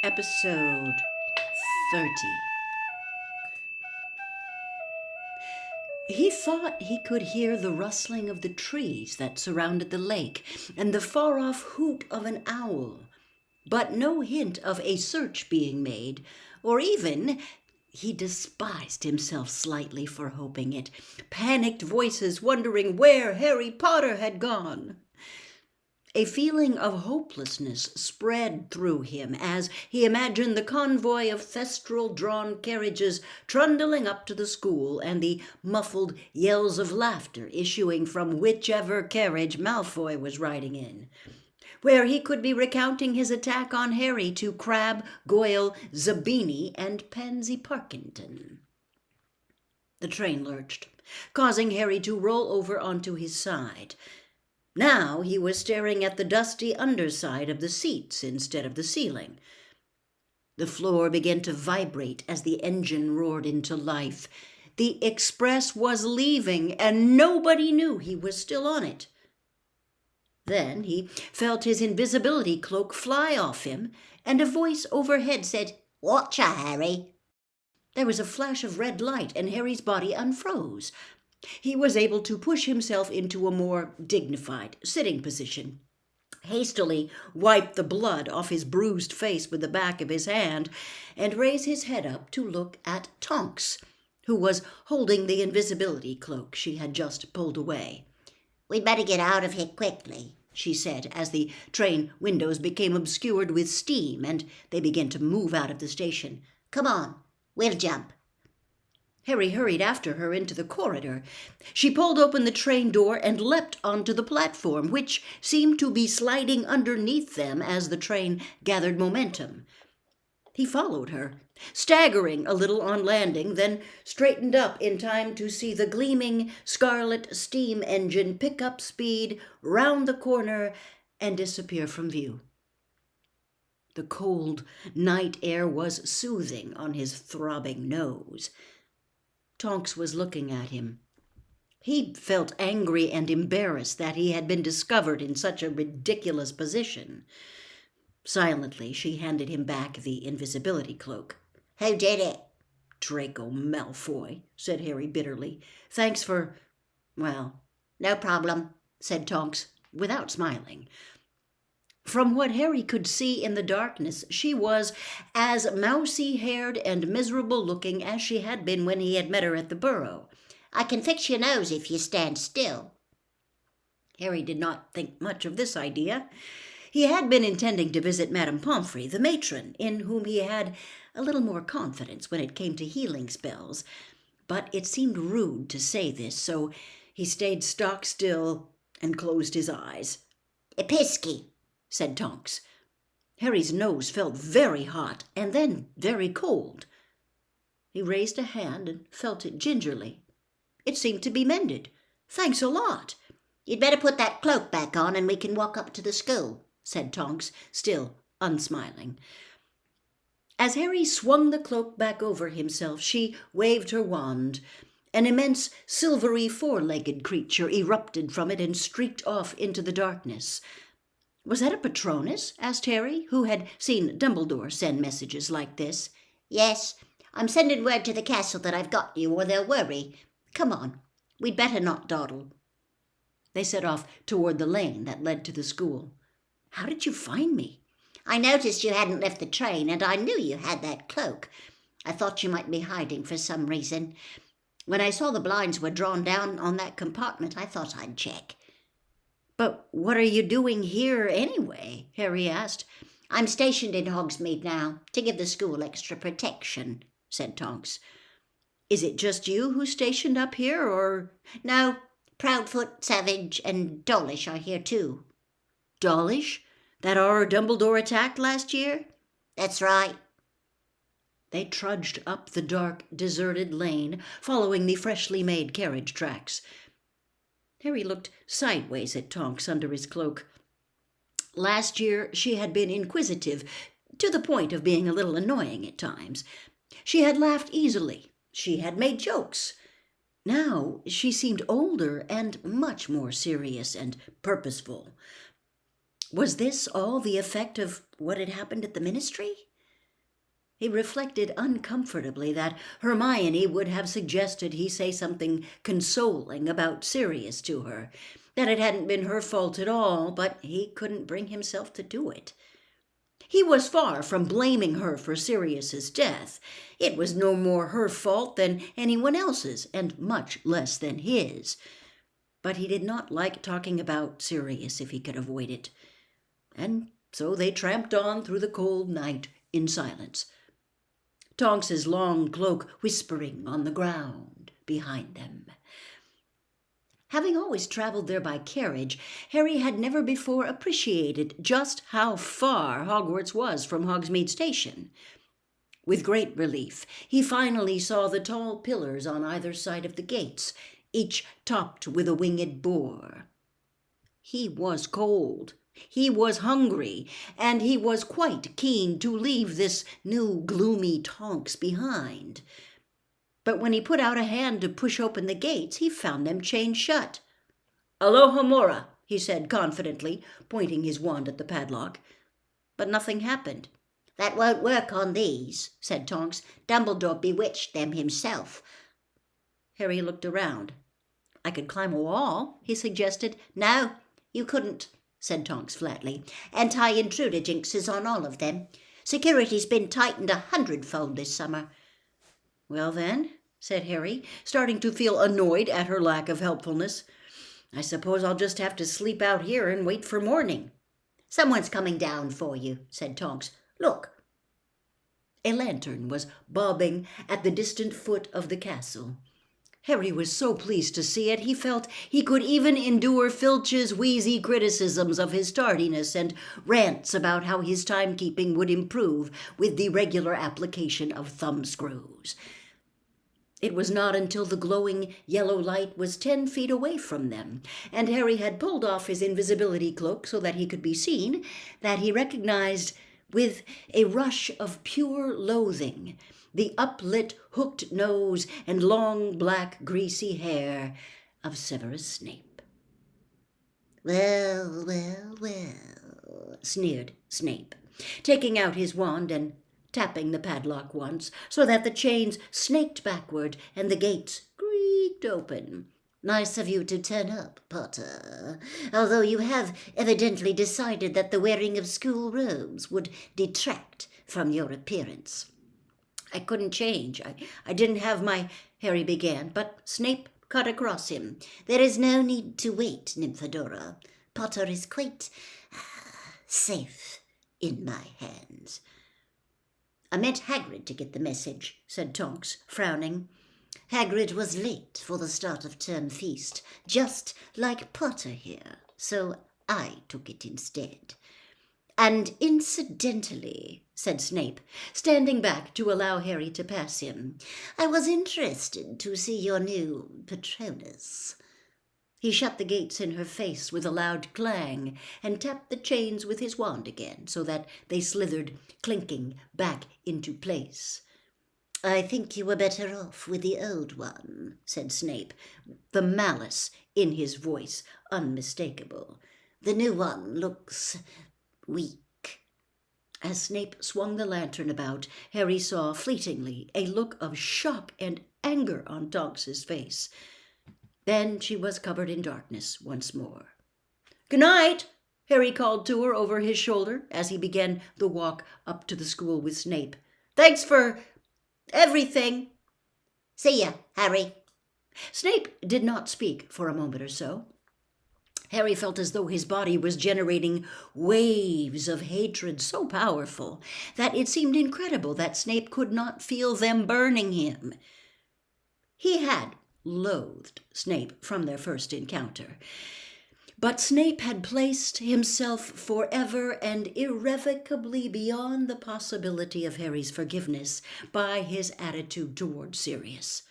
Episode 30. He thought he could hear the rustling of the trees that surrounded the lake and the far-off hoot of an owl, but no hint of a search being made, or even, he despised himself slightly for hoping it, panicked voices wondering where Harry Potter had gone. A feeling of hopelessness spread through him as he imagined the convoy of thestral-drawn carriages trundling up to the school and the muffled yells of laughter issuing from whichever carriage Malfoy was riding in, where he could be recounting his attack on Harry to Crabbe, Goyle, Zabini, and Pansy Parkinson. The train lurched, causing Harry to roll over onto his side. Now he was staring at the dusty underside of the seats instead of the ceiling. The floor began to vibrate as the engine roared into life. The express was leaving, and nobody knew he was still on it. Then he felt his invisibility cloak fly off him, and a voice overhead said, "Watcha, Harry." There was a flash of red light, and Harry's body unfroze. He was able to push himself into a more dignified sitting position, hastily wipe the blood off his bruised face with the back of his hand, and raise his head up to look at Tonks, who was holding the invisibility cloak she had just pulled away. "We'd better get out of here quickly," she said as the train windows became obscured with steam and they began to move out of the station. "Come on, we'll jump." Harry hurried after her into the corridor. She pulled open the train door and leapt onto the platform, which seemed to be sliding underneath them as the train gathered momentum. He followed her, staggering a little on landing, then straightened up in time to see the gleaming scarlet steam engine pick up speed round the corner and disappear from view. The cold night air was soothing on his throbbing nose. Tonks was looking at him. He felt angry and embarrassed that he had been discovered in such a ridiculous position. Silently, she handed him back the invisibility cloak. "Who did it?" "Draco Malfoy," said Harry bitterly. "Thanks for, well..." "No problem," said Tonks, without smiling. From what Harry could see in the darkness, she was as mousy-haired and miserable-looking as she had been when he had met her at the Burrow. "I can fix your nose if you stand still." Harry did not think much of this idea. He had been intending to visit Madame Pomfrey, the matron, in whom he had a little more confidence when it came to healing spells, but it seemed rude to say this, so he stayed stock still and closed his eyes. "Episky," said Tonks. Harry's nose felt very hot and then very cold. He raised a hand and felt it gingerly. It seemed to be mended. "Thanks a lot." "You'd better put that cloak back on and we can walk up to the school," said Tonks, still unsmiling. As Harry swung the cloak back over himself, she waved her wand. An immense silvery four-legged creature erupted from it and streaked off into the darkness. "Was that a Patronus?" asked Harry, who had seen Dumbledore send messages like this. "Yes, I'm sending word to the castle that I've got you, or they'll worry. Come on, we'd better not dawdle." They set off toward the lane that led to the school. "How did you find me?" "I noticed you hadn't left the train, and I knew you had that cloak. I thought you might be hiding for some reason. When I saw the blinds were drawn down on that compartment, I thought I'd check." "But what are you doing here anyway?" Harry asked. "I'm stationed in Hogsmeade now, to give the school extra protection," said Tonks. "Is it just you who's stationed up here, or—" "No, Proudfoot, Savage, and Dawlish are here too." "Dawlish? That our Dumbledore attacked last year?" "That's right." They trudged up the dark, deserted lane, following the freshly made carriage tracks. Harry looked sideways at Tonks under his cloak. Last year she had been inquisitive, to the point of being a little annoying at times. She had laughed easily. She had made jokes. Now she seemed older and much more serious and purposeful. Was this all the effect of what had happened at the ministry? He reflected uncomfortably that Hermione would have suggested he say something consoling about Sirius to her, that it hadn't been her fault at all, but he couldn't bring himself to do it. He was far from blaming her for Sirius's death. It was no more her fault than anyone else's, and much less than his. But he did not like talking about Sirius if he could avoid it. And so they tramped on through the cold night in silence, Tonks's long cloak whispering on the ground behind them. Having always traveled there by carriage, Harry had never before appreciated just how far Hogwarts was from Hogsmeade Station. With great relief, he finally saw the tall pillars on either side of the gates, each topped with a winged boar. He was cold. He was hungry, and he was quite keen to leave this new gloomy Tonks behind. But when he put out a hand to push open the gates, he found them chained shut. "Alohomora," he said confidently, pointing his wand at the padlock. But nothing happened. "That won't work on these," said Tonks. "Dumbledore bewitched them himself." Harry looked around. "I could climb a wall," he suggested. "No, you couldn't," said Tonks flatly. "Anti-intruder jinxes on all of them. Security's been tightened 100-fold this summer." "Well then," said Harry, starting to feel annoyed at her lack of helpfulness, "I suppose I'll just have to sleep out here and wait for morning." "Someone's coming down for you," said Tonks. "Look." A lantern was bobbing at the distant foot of the castle. Harry was so pleased to see it, he felt he could even endure Filch's wheezy criticisms of his tardiness and rants about how his timekeeping would improve with the regular application of thumbscrews. It was not until the glowing yellow light was 10 feet away from them, and Harry had pulled off his invisibility cloak so that he could be seen, that he recognized, with a rush of pure loathing, the uplit hooked nose and long black greasy hair of Severus Snape. "Well, well, well," sneered Snape, taking out his wand and tapping the padlock once, so that the chains snaked backward and the gates creaked open. "Nice of you to turn up, Potter, although you have evidently decided that the wearing of school robes would detract from your appearance." "I couldn't change. I didn't have my—" Harry began, but Snape cut across him. "There is no need to wait, Nymphadora. Potter is quite safe in my hands." "I meant Hagrid to get the message," said Tonks, frowning. "Hagrid was late for the start of term feast, just like Potter here, so I took it instead. And incidentally," said Snape, standing back to allow Harry to pass him, "I was interested to see your new Patronus." He shut the gates in her face with a loud clang and tapped the chains with his wand again, so that they slithered, clinking, back into place. "I think you were better off with the old one," said Snape, the malice in his voice unmistakable. "The new one looks weak." As Snape swung the lantern about, Harry saw fleetingly a look of shock and anger on Tonks's face. Then she was covered in darkness once more. "Good night," Harry called to her over his shoulder as he began the walk up to the school with Snape. "Thanks for everything." "See ya, Harry." Snape did not speak for a moment or so. Harry felt as though his body was generating waves of hatred so powerful that it seemed incredible that Snape could not feel them burning him. He had loathed Snape from their first encounter, but Snape had placed himself forever and irrevocably beyond the possibility of Harry's forgiveness by his attitude toward Sirius.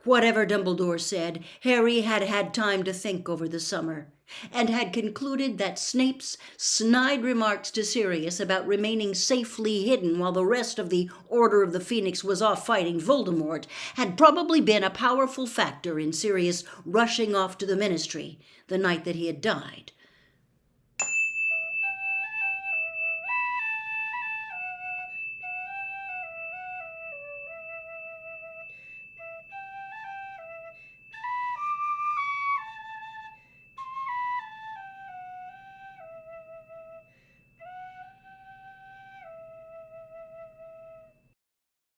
Whatever Dumbledore said, Harry had had time to think over the summer, and had concluded that Snape's snide remarks to Sirius about remaining safely hidden while the rest of the Order of the Phoenix was off fighting Voldemort had probably been a powerful factor in Sirius rushing off to the Ministry the night that he had died.